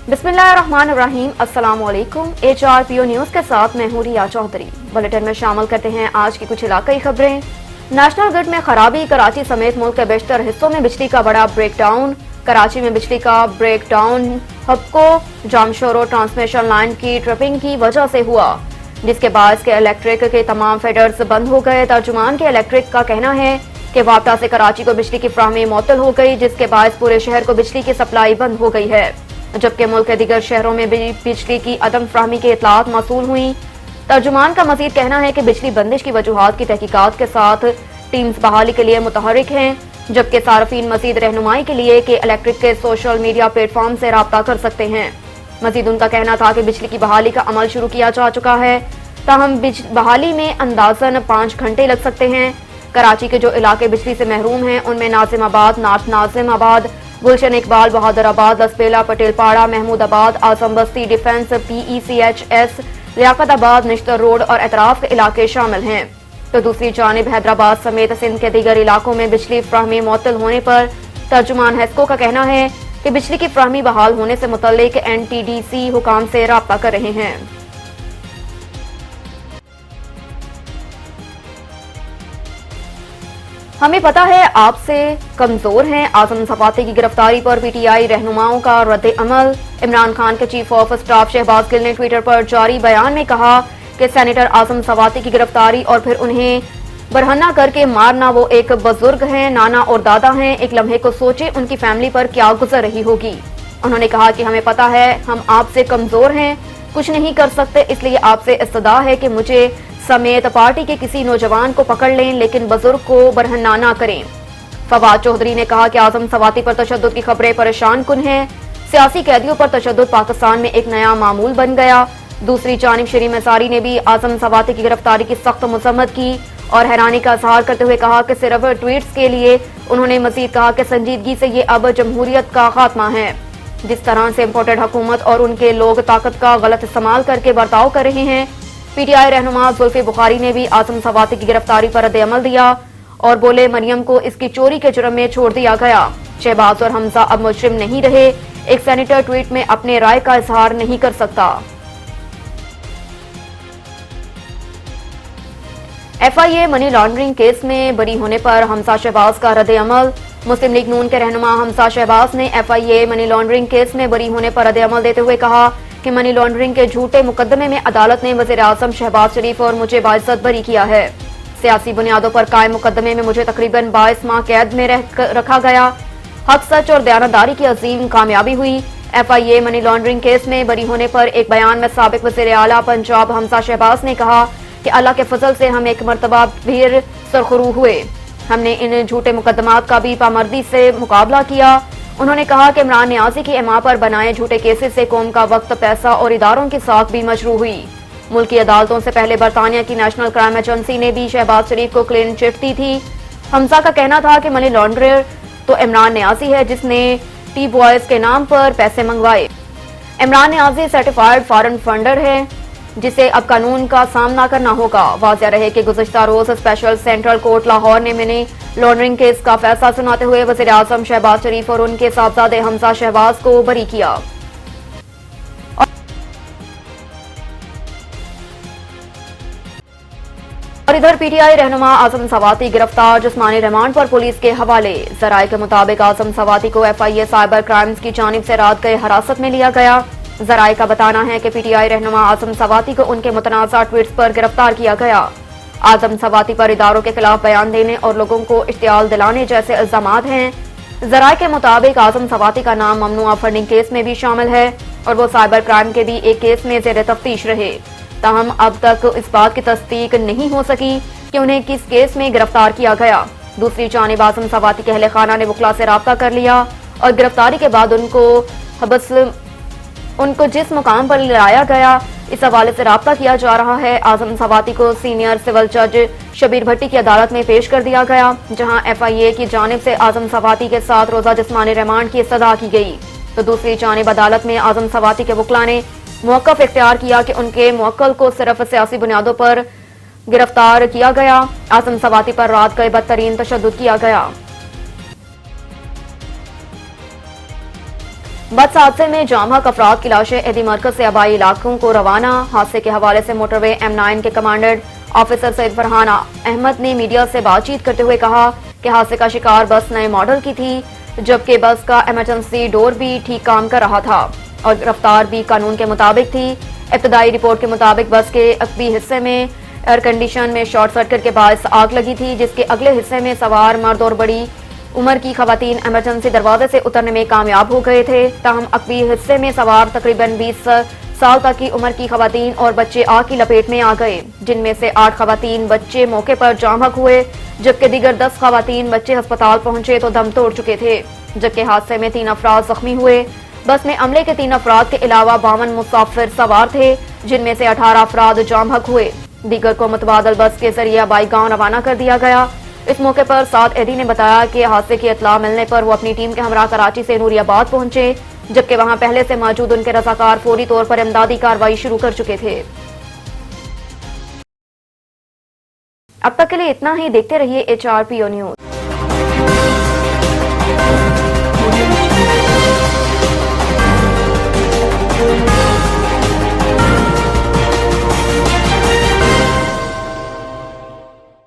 बिस्मिल्लाहिर्रहमानिर्रहीम। अस्सलाम वालेकुम। HRPO न्यूज़ के साथ मैं हूं रिया चौधरी। बुलेटिन में शामिल करते हैं आज की कुछ इलाकाई खबरें। नेशनल ग्रिड में खराबी, कराची समेत मुल्क के बेशतर हिस्सों में बिजली का बड़ा ब्रेकडाउन। कराची में बिजली का ब्रेकडाउन हबको जामशोरो ट्रांसमिशन लाइन की ट्रिपिंग की वजह से हुआ, जिसके बाद के इलेक्ट्रिक के तमाम फेडर्स बंद हो गए। तर्जुमान के इलेक्ट्रिक का कहना है कि वापटा से कराची को बिजली की फ्राहमी मुअत्तल हो गई, जिसके बाद पूरे शहर को बिजली की सप्लाई बंद हो गई है, जबकि मुल्क के दीगर शहरों में भी बिजली की अदम फ्राहमी की इतलात मौसूल हुई। तर्जुमान का मजीद कहना है कि बिजली बंदिश की वजूहात की तहकीकात के साथ टीम्स बहाली के लिए मुतहरिक हैं, जबकि सार्फिन मजीद रहनुमाई के लिए कि इलेक्ट्रिक के सोशल मीडिया प्लेटफॉर्म से राब्ता कर सकते हैं। मजीद उनका कहना था कि बिजली की बहाली का अमल शुरू किया जा चुका है, ताहम बहाली में अंदाजन 5 घंटे लग सकते हैं। कराची के जो इलाके बिजली से महरूम हैं उनमें नाजिमाबाद, नार्थ नाजिमाबाद, गुलशन इकबाल, बहादुराबाद, लसबेला, पटेलपाड़ा, महमूदाबाद, आजम बस्ती, defence, PECHS, Liaquatabad, Nishtar road और एतराफ के इलाके शामिल हैं। तो दूसरी जानिब हैदराबाद समेत सिंध के दीगर इलाकों में बिजली फ्राहमी मुअत्तल होने पर तर्जुमान हेस्को का कहना है कि बिजली की फ्राहमी बहाल होने से मुतल्लिक NTDC हुकाम से राब्ता कर रहे हैं। हमें पता है आपसे कमजोर हैं। आजम सवाती की गिरफ्तारी पर PTI रहनुमाओं का रद्द अमल। इमरान खान के chief of staff Shahbaz Gill ने ट्विटर पर जारी बयान में कहा कि सेनेटर आजम सवाती की गिरफ्तारी और फिर उन्हें बरहना करके मारना, वो एक बुजुर्ग हैं, नाना और दादा हैं। एक लम्हे को सोचे उनकी फैमिली पर क्या गुजर रही होगी। उन्होंने कहा कि हमें पता है हम आपसे कमजोर हैं, कुछ नहीं कर सकते, इसलिए आपसे इस्तदा है कि मुझे समेत पार्टी के किसी नौजवान को पकड़ लें, लेकिन बुजुर्ग को बरहना ना करें। फवाद चौधरी ने कहा कि आजम सवाती पर तशद्दुद की खबरें परेशान कुन हैं। सियासी कैदियों पर तशद्दुद पाकिस्तान में एक नया मामूल बन गया। दूसरी जानिब शरीम अंसारी ने भी आजम सवाती की गिरफ्तारी की सख्त मजम्मत की और हैरानी का इजहार करते हुए कहा कि सिर्फ ट्वीट्स के लिए। उन्होंने मजीद कहा कि संजीदगी से ये अब जमहूरियत का खात्मा है। जिस तरह से इम्पोर्टेड हुकूमत और उनके लोग ताकत का गलत इस्तेमाल करके बर्ताव कर रहे हैं। PTI रहनुमा जुल्फी बुखारी ने भी आजम सवाती की गिरफ्तारी पर रद्द अमल दिया और बोले मरियम को इसकी चोरी के जुर्म में छोड़ दिया गया। शहबाज और हमजा अब मुजरिम नहीं रहे। एक सेनेटर ट्वीट में अपने राय का इजहार नहीं कर सकता। FIA मनी लॉन्ड्रिंग केस में बरी होने पर हमजा शहबाज का रद्द अमल। मुस्लिम लीग नून के रहनुमा हमजा शहबाज ने FIA मनी लॉन्ड्रिंग केस में बरी होने पर रद्द अमल देते हुए कहा कि मनी लॉन्ड्रिंग के झूठे मुकदमे में अदालत ने वज़ीर आज़म शहबाज शरीफ और मुझे बाइज्जत बरी किया है। सियासी बुनियादों पर कायम मुकदमे में मुझे तकरीबन 22 माह कैद में रखा गया। हक, सच और दयानतदारी की अजीम कामयाबी हुई। FIA मनी लॉन्ड्रिंग केस में बरी होने पर एक बयान में साबिक वज़ीर आला पंजाब हमजा शहबाज ने कहा कि अल्लाह के फजल से हम एक मरतबा फिर सरखरू हुए। हमने इन झूठे मुकदमात का भी पामर्दी से मुकाबला किया। उन्होंने कहा कि इमरान नियाजी की इमा पर बनाए झूठे केसेस से कौम का वक्त, पैसा और इदारों की साख भी मशरू हुई। मुल्क की अदालतों से पहले बरतानिया की नेशनल क्राइम एजेंसी ने भी शहबाज शरीफ को क्लीन चिट दी थी। हमजा का कहना था कि मनी लॉन्ड्रर तो इमरान नियाजी है जिसने टी बॉयज के नाम पर पैसे मंगवाए। Imran Niazi certified foreign funder है जिसे अब कानून का सामना करना होगा। वाज़ेह रहे कि गुज़श्ता रोज स्पेशल सेंट्रल कोर्ट लाहौर ने मनी लॉन्ड्रिंग केस का फैसला सुनाते हुए वज़ीर आज़म शहबाज शरीफ और उनके साहबजादे हमजा शहबाज को बरी किया। और इधर PTI रहनुमा आजम सवाती गिरफ्तार, जिस्मानी रिमांड पर पुलिस के हवाले। जराये के मुताबिक आजम सवाती को FIA साइबर क्राइम्स की जानिब से रात गए हिरासत में लिया गया। जराये का बताना है कि PTI रहनुमा आजम सवाती को उनके मुतनाज़ा ट्वीट्स पर गिरफ्तार किया गया। आजम सवाती पर इदारों के खिलाफ बयान देने और लोगों को इश्तियाल दिलाने जैसे इल्जामात हैं। जराये के मुताबिक आजम सवाती का नाम ममनुआ फंडिंग केस में भी शामिल है और वो साइबर क्राइम के भी एक केस में ज़ेर तफ्तीश रहे। ताहम अब तक इस बात की तस्दीक नहीं हो सकी कि उन्हें किस केस में गिरफ्तार किया गया। दूसरी जानिब आजम सवाती के अहले खाना ने वकला से राब्ता कर लिया और गिरफ्तारी के बाद उनको जिस मुकाम पर लाया गया इस हवाले से राब्ता किया जा रहा है। आजम सवाती को सीनियर सिविल जज शबीर भट्टी की अदालत में पेश कर दिया गया, जहां FIA की जानिब से आजम सवाती के 7 रोजा जिस्मानी रिमांड की इस्तदा की गई। तो दूसरी जानिब अदालत में आजम सवाती के वकला ने मौक़िफ़ इख्तियार किया कि उनके मुवक्किल को सिर्फ सियासी बुनियादों पर गिरफ्तार किया गया। आजम सवाती पर रात गए बदतरीन तशद्दुद किया गया। बस हादसे में जाम हक अफराद की लाशें एदी मरकज से आबाई इलाकों को रवाना। हादसे के हवाले से मोटरवे M9 के कमांडेंट ऑफिसर सैयद फरहान अहमद ने मीडिया से बातचीत करते हुए कहा कि हादसे का शिकार बस नए मॉडल की थी, जबकि बस का इमरजेंसी डोर भी ठीक काम कर रहा था और रफ्तार भी कानून के मुताबिक थी। इब्तदाई रिपोर्ट के मुताबिक बस के अकबी हिस्से में एयर कंडीशन में शॉर्ट सर्किट के बायस आग लगी थी, जिसके अगले हिस्से में सवार मर्द और बड़ी उम्र की खवातीन इमरजेंसी दरवाजे से उतरने में कामयाब हो गए थे। ताहम अकबी हिस्से में सवार तकरीबन 20 साल तक की उम्र की खवातीन और बच्चे आग की लपेट में आ गए, जिनमें से 8 खवातीन बच्चे मौके पर जाम हक हुए, जबकि दीगर 10 खवातीन बच्चे अस्पताल पहुंचे तो दम तोड़ चुके थे। जबकि हादसे में 3 अफराद जख्मी हुए। बस में अमले के 3 अफराद के अलावा 52 मुसाफिर सवार थे, जिनमें से 18 अफराद जाम हक हुए। दीगर को मुतबादल बस के जरिए आबाई गांव रवाना कर दिया गया। इस मौके पर साद एदी ने बताया कि हादसे की इत्तला मिलने पर वो अपनी टीम के हमरा कराची से नूरियाबाद पहुंचे, जबकि वहां पहले से मौजूद उनके रजाकार फौरी तौर पर इमदादी कार्रवाई शुरू कर चुके थे। अब तक के लिए इतना ही। देखते रहिए HRPO न्यूज।